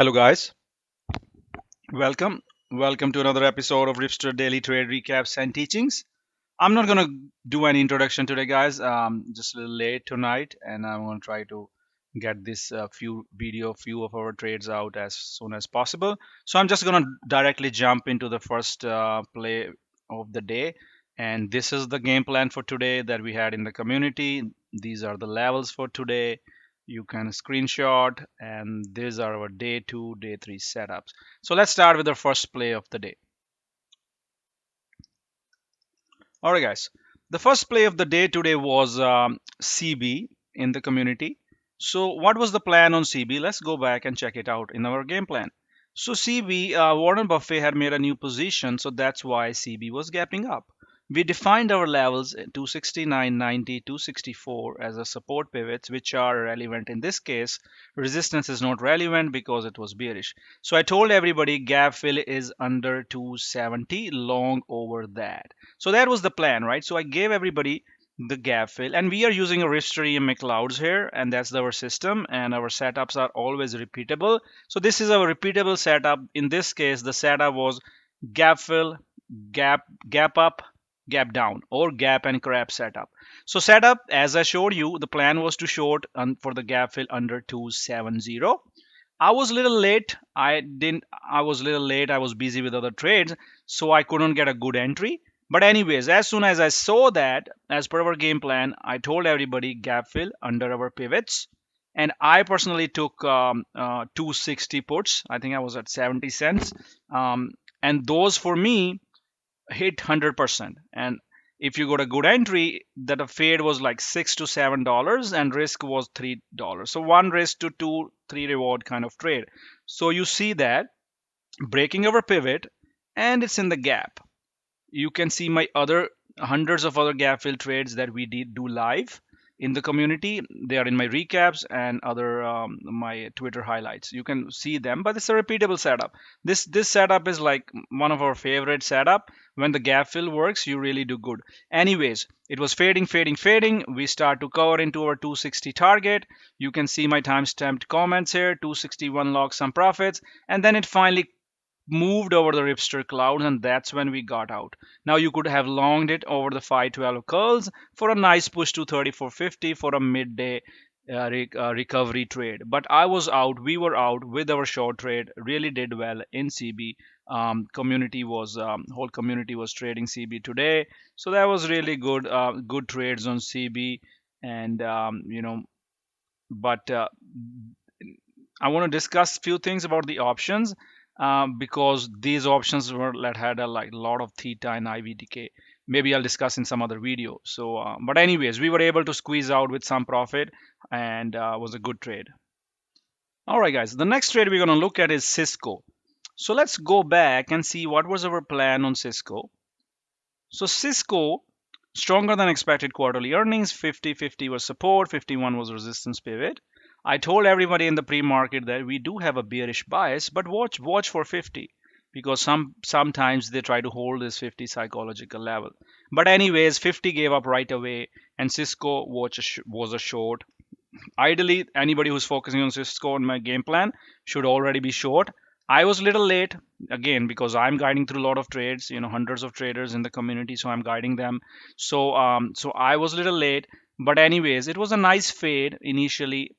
Hello guys, welcome. Welcome to another episode of Ripster Daily Trade Recaps and Teachings. I'm not gonna do any introduction today, guys. Just a little late tonight, and I'm gonna try to get this few of our trades out as soon as possible. So I'm just gonna directly jump into the first play of the day, and this is the game plan for today that we had in the community. These are the levels for today. You can screenshot, and these are our day 2, day 3 setups. So let's start with the first play of the day. All right, guys. The first play of the day today was CB in the community. So, what was the plan on CB? Let's go back and check it out in our game plan. So, CB, Warren Buffett had made a new position, so that's why CB was gapping up. We defined our levels 269.90, 264 as a support pivots, which are relevant in this case. Resistance is not relevant because it was bearish. So I told everybody gap fill is under 270, long over that. So that was the plan, right? So I gave everybody the gap fill, and we are using a Ripster EMA Clouds here, and that's our system, and our setups are always repeatable. So this is our repeatable setup. In this case, the setup was gap fill, gap up, gap down, or gap and crap setup. So setup, as I showed you, the plan was to short for the gap fill under 270. I was a little late. I was a little late. I was busy with other trades, so I couldn't get a good entry. But anyways, as soon as I saw that, as per our game plan, I told everybody gap fill under our pivots, and I personally took 260 puts. I think I was at 70 cents, and those for me hit 100%. And if you got a good entry, that a fade was like $6 to $7 and risk was $3. So one risk to two, three reward kind of trade. So you see that breaking our pivot, and it's in the gap. You can see my other hundreds of other gap fill trades that we did do live in the community. They are in my recaps and other my Twitter highlights. You can see them, but it's a repeatable setup. This setup is like one of our favorite setup. When the gap fill works, you really do good. Anyways, it was fading. We start to cover into our 260 target. You can see my time-stamped comments here. 261 logs, some profits, and then it finally moved over the Ripster clouds, and that's when we got out. Now you could have longed it over the 512 curls for a nice push to 34.50 for a midday recovery trade. But I was out, we were out with our short trade, really did well in CB. Community was whole community was trading CB today, so that was really good trades on CB. And but I want to discuss few things about the options, because these options were that had a like lot of theta and IVDK. Maybe I'll discuss in some other video. So, but anyways, we were able to squeeze out with some profit, and was a good trade. All right, guys. The next trade we're gonna look at is Cisco. So let's go back and see what was our plan on Cisco. So Cisco, stronger than expected quarterly earnings. 50-50 was support, 51 was resistance pivot. I told everybody in the pre-market that we do have a bearish bias, but watch for 50, because sometimes they try to hold this 50 psychological level. But anyways, 50 gave up right away, and Cisco was a short. Ideally, anybody who's focusing on Cisco on my game plan should already be short. I was a little late, again, because I'm guiding through a lot of trades, hundreds of traders in the community, so I'm guiding them. So I was a little late, but anyways, it was a nice fade initially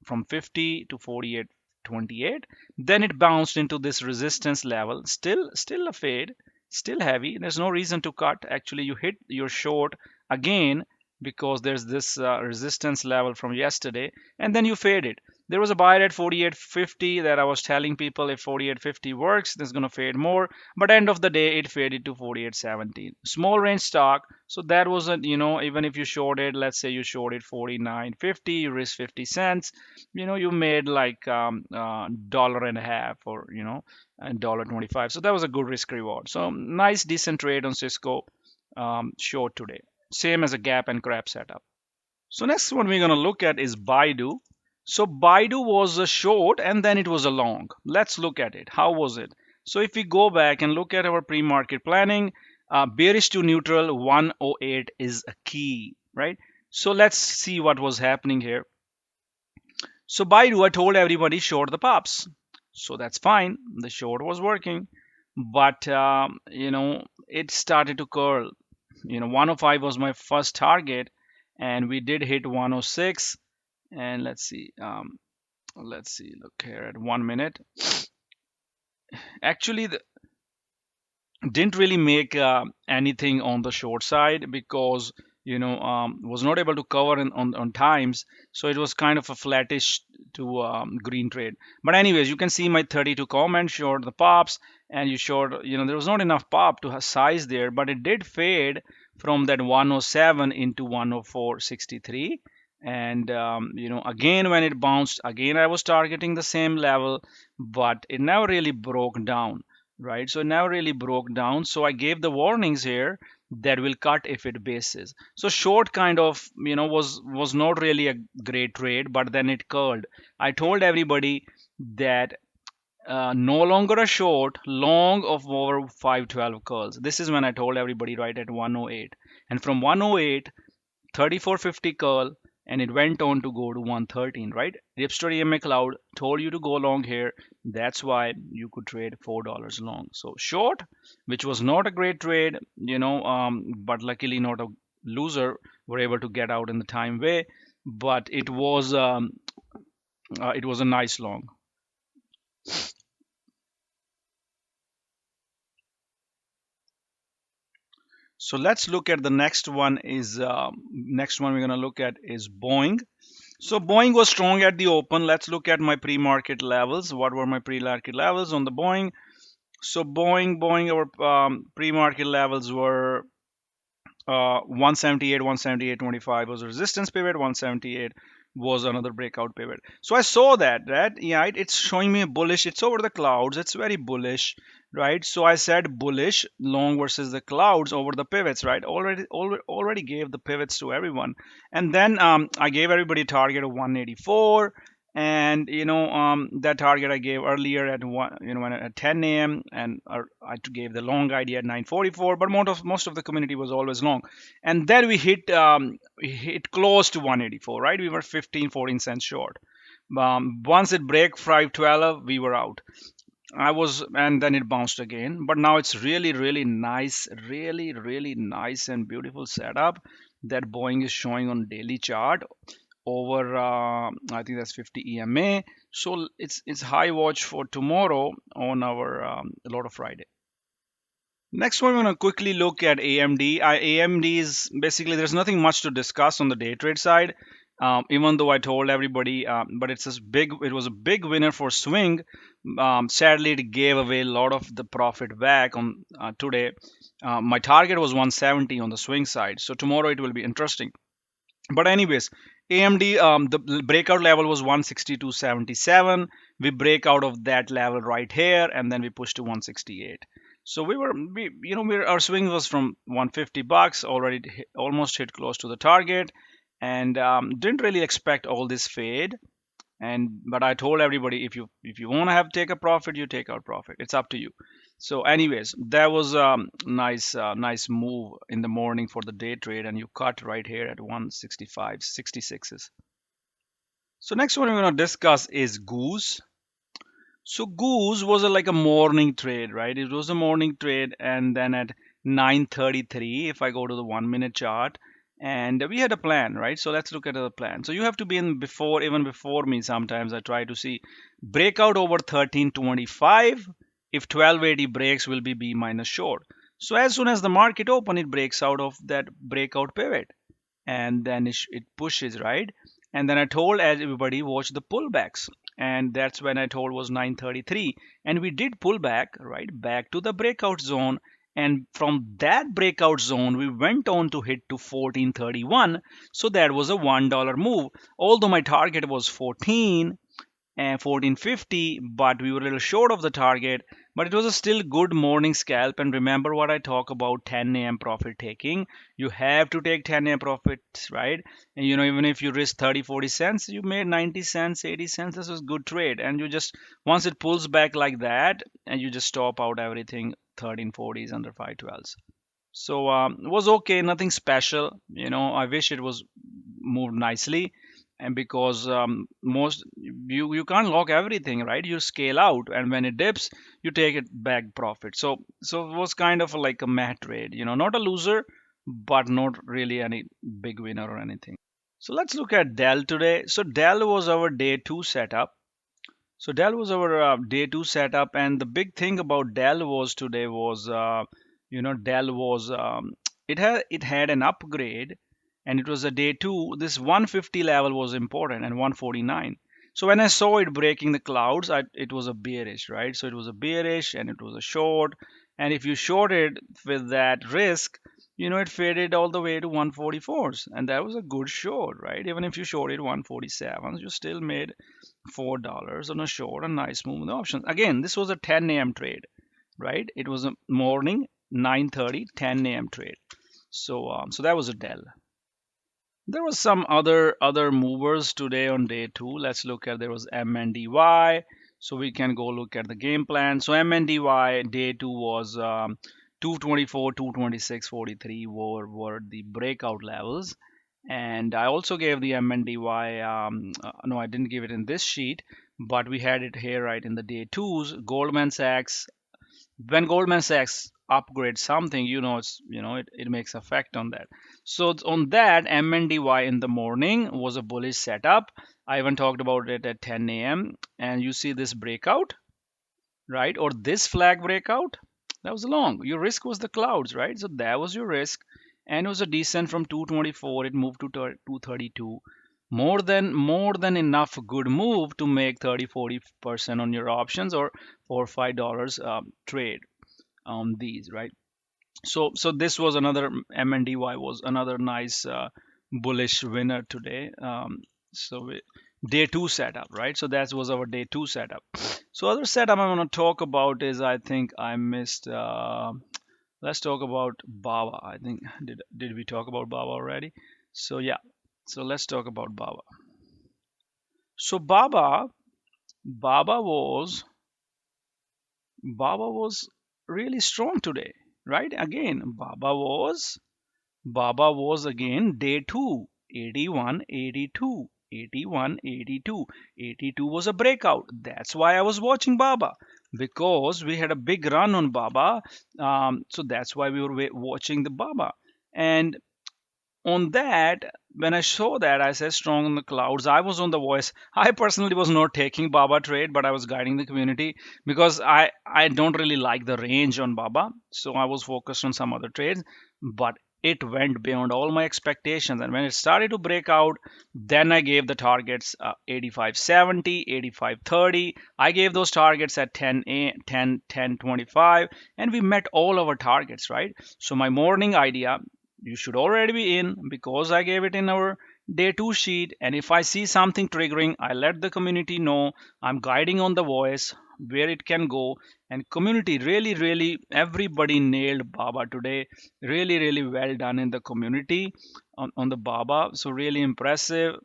from 50 to 48.28. Then it bounced into this resistance level. Still a fade, still heavy. There's no reason to cut. Actually, you hit your short again because there's this resistance level from yesterday, and then you fade it. There was a buy at 48.50 that I was telling people if 48.50 works, this is going to fade more. But end of the day, it faded to 48.17. Small range stock. So that wasn't, even if you shorted, let's say you shorted 49.50, you risk 50 cents, you made like dollar and a half, or and $1.25. So that was a good risk reward. So nice decent trade on Cisco, short today. Same as a gap and crap setup. So next one we're going to look at is BIDU. So BIDU was a short and then it was a long. Let's look at it. How was it? So if we go back and look at our pre-market planning, bearish to neutral 108 is a key, right? So let's see what was happening here. So BIDU, I told everybody short the pops. So that's fine. The short was working, but it started to curl. 105 was my first target, and we did hit 106. And let's see, look here at 1 minute. Actually, didn't really make anything on the short side because was not able to cover on times, so it was kind of a flattish to green trade. But anyways, you can see my 32 comment short the pops, and you short, there was not enough pop to have size there, but it did fade from that 107 into 104.63. And again, when it bounced again, I was targeting the same level, but it never really broke down, right? So it never really broke down. So I gave the warnings here that will cut if it bases. So short kind of, was not really a great trade, but then it curled. I told everybody that no longer a short, long of over 512 curls. This is when I told everybody right at 108. And from 108, 3450 curl, and it went on to go to 113, right? Ripster EMA Cloud told you to go long here. That's why you could trade $4 long. So short, which was not a great trade, but luckily not a loser, were able to get out in the time way. But it was a nice long. So let's look at the next one. Next one we're gonna look at is Boeing. So Boeing was strong at the open. Let's look at my pre-market levels. What were my pre-market levels on the Boeing? So Boeing, our pre-market levels were 178, 178.25 was a resistance pivot. 178 was another breakout pivot. So I saw that yeah, it's showing me bullish. It's over the clouds. It's very bullish, right? So I said bullish long versus the clouds over the pivots, right? Already gave the pivots to everyone, and then I gave everybody a target of 184. And that target I gave earlier at when at 10 a.m. and I gave the long idea at 9:44, but most of the community was always long. And then we hit close to 184, right? We were 15-14 cents short. Once it break 512, we were out. And then it bounced again, but now it's really nice, really nice and beautiful setup that Boeing is showing on daily chart over I think that's 50 EMA. So it's high watch for tomorrow on our lot of Friday. Next one, we're going to quickly look at AMD. AMD is basically, there's nothing much to discuss on the day trade side, even though I told everybody, but it was a big winner for swing. Sadly, it gave away a lot of the profit back on today. My target was 170 on the swing side, so tomorrow it will be interesting. But anyways, AMD, the breakout level was 162.77. We break out of that level right here, and then we push to 168. So our swing was from 150 bucks already, almost hit close to the target, and didn't really expect all this fade. But I told everybody, if you want to take a profit, you take out profit. It's up to you. So anyways, that was nice move in the morning for the day trade, and you cut right here at 165.66. So next one we're going to discuss is GOOS. So GOOS was like a morning trade, right? It was a morning trade, and then at 9:33, if I go to the 1 minute chart, and we had a plan, right? So let's look at the plan. So you have to be in even before me. Sometimes I try to see breakout over 1325. If 1280 breaks, will be B minus short. So as soon as the market open, it breaks out of that breakout pivot, and then it pushes, right? And then I told everybody watch the pullbacks, and that's when I told was 9:33, and we did pull back, right, back to the breakout zone. And from that breakout zone we went on to hit to 1431. So that was a $1 move, although my target was 14 and 1450, but we were a little short of the target. But it was a still good morning scalp. And remember what I talk about 10 a.m. profit taking. You have to take 10 a.m. profits, right? And even if you risk 30-40 cents, you made 90 cents, 80 cents. This was good trade. And you just, once it pulls back like that, and you just stop out everything 1340s under 512s. So it was okay, nothing special. I wish it was moved nicely. and because most you can't lock everything, right? You scale out, and when it dips, you take it back profit. So it was kind of like a mat trade, not a loser, but not really any big winner or anything. So let's look at Dell today. So Dell was our day two setup. So Dell was our day two setup, and the big thing about Dell was today was, Dell was it had an upgrade, and it was a day two. This 150 level was important, and 149. So when I saw it breaking the clouds, it was a bearish, right? So it was a bearish, and it was a short. And if you shorted with that risk, it faded all the way to 144s, and that was a good short, right? Even if you shorted 147s, you still made $4 on a short, a nice move in the options. Again, this was a 10 a.m. trade, right? It was a morning 9:30, 10 a.m. trade. So that was a Dell. There was some other movers today on day two. Let's look at, there was MNDY. So we can go look at the game plan. So MNDY day two was 224, 226, 43 were the breakout levels. And I also gave the MNDY, no, I didn't give it in this sheet, but we had it here right in the day twos. Goldman Sachs, when Goldman Sachs upgrades something, it makes effect on that. So on that, MNDY in the morning was a bullish setup. I even talked about it at 10 a.m. and you see this breakout, right? Or this flag breakout, that was long. Your risk was the clouds, right? So that was your risk, and it was a descent from 224. It moved to 232. More than enough good move to make 30-40% on your options, or $4 or $5 trade on these, right? So this was another, MNDY was another nice bullish winner today. Day two setup, right? So that was our day two setup. So other setup I want to talk about is, I think I missed. Let's talk about Baba. I think did we talk about Baba already? So yeah. So let's talk about Baba. So Baba was really strong today, right? Again, Baba was again day two, 81, 82, 81, 82. 82 was a breakout. That's why I was watching Baba, because we had a big run on Baba. So that's why we were watching the Baba. And on that, when I saw that, I said strong on the clouds. I was on the voice. I personally was not taking Baba trade, but I was guiding the community, because I don't really like the range on Baba. So I was focused on some other trades, but it went beyond all my expectations. And when it started to break out, then I gave the targets 85.70, 85.30. I gave those targets at 10.25, and we met all our targets, right? So my morning idea, you should already be in, because I gave it in our day two sheet. And if I see something triggering, I let the community know. I'm guiding on the voice where it can go. And community, really everybody nailed Baba today. Really well done in the community on the Baba. So really impressive.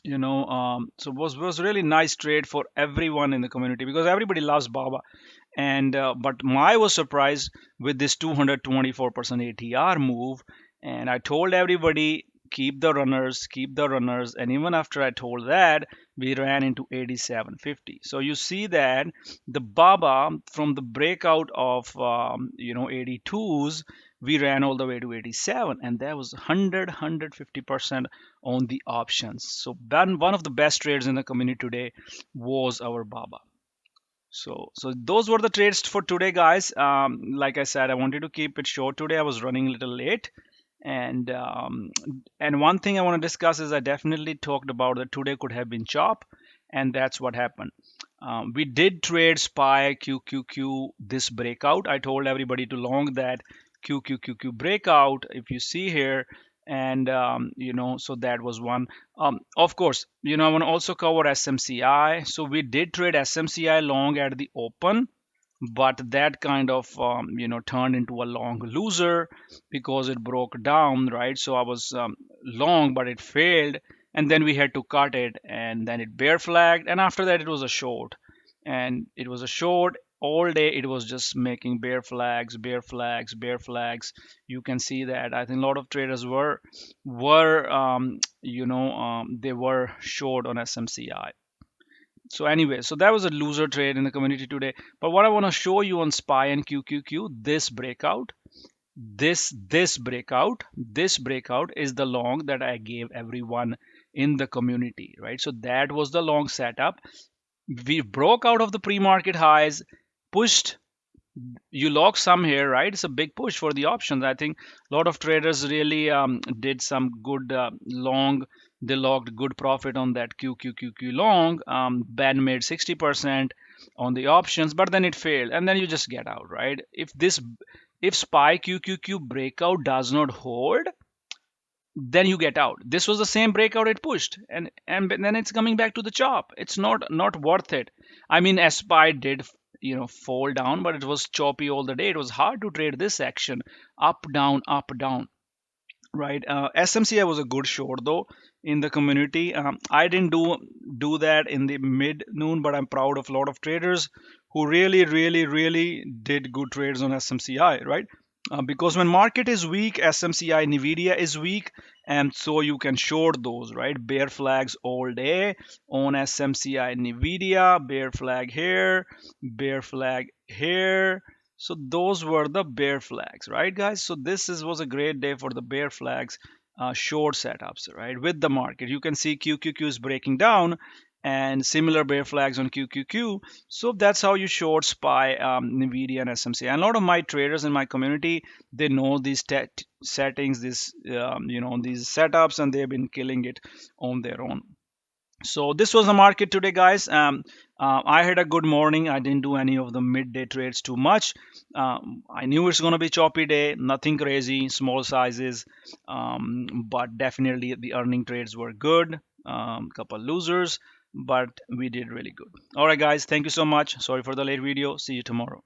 So was really nice trade for everyone in the community, because everybody loves Baba. And but I was surprised with this 224% ATR move. And I told everybody, keep the runners. And even after I told that, we ran into 87.50. So you see that the Baba, from the breakout of 82s, we ran all the way to 87, and that was 150% on the options. So one of the best trades in the community today was our Baba. So those were the trades for today, guys. Like I said, I wanted to keep it short today. I was running a little late, and one thing I want to discuss is, I definitely talked about that today could have been chop, and that's what happened. We did trade SPY QQQ this breakout. I told everybody to long that QQQ breakout, if you see here. And so that was one. Of course, I want to also cover SMCI. So we did trade SMCI long at the open, but that kind of turned into a long loser, because it broke down, right? So I was long, but it failed, and then we had to cut it, and then it bear flagged, and after that it was a short. And it was a short, all day it was just making bear flags, bear flags, bear flags. You can see that. I think a lot of traders were they were short on SMCI. So anyway, so that was a loser trade in the community today. But what I want to show you on SPY and QQQ, this breakout, this breakout is the long that I gave everyone in the community, right? So that was the long setup. We broke out of the pre-market highs, pushed, you lock some here, right? It's a big push for the options. I think a lot of traders really did some good long. They locked good profit on that QQQ long. Ben made 60% on the options, but then it failed, and then you just get out, right? If SPY QQQ breakout does not hold, then you get out. This was the same breakout it pushed, and then it's coming back to the chop. It's not worth it. I mean, SPY did fall down, but it was choppy all the day. It was hard to trade this action, up down, right? SMCI was a good short though in the community. I didn't do that in the mid noon, but I'm proud of a lot of traders who really did good trades on SMCI, right? Because when market is weak, SMCI Nvidia is weak, and so you can short those, right? Bear flags all day on SMCI Nvidia, bear flag here, bear flag here. So those were the bear flags, right, guys? So was a great day for the bear flags, short setups, right? With the market, you can see QQQ is breaking down, and similar bear flags on QQQ. So that's how you short SPY, Nvidia, and SMC. And a lot of my traders in my community, they know these settings, these setups, and they've been killing it on their own. So this was the market today, guys. I had a good morning. I didn't do any of the midday trades too much. I knew it's going to be choppy day, nothing crazy, small sizes, but definitely the earning trades were good. Couple losers, but we did really good. All right, guys, thank you so much. Sorry for the late video. See you tomorrow.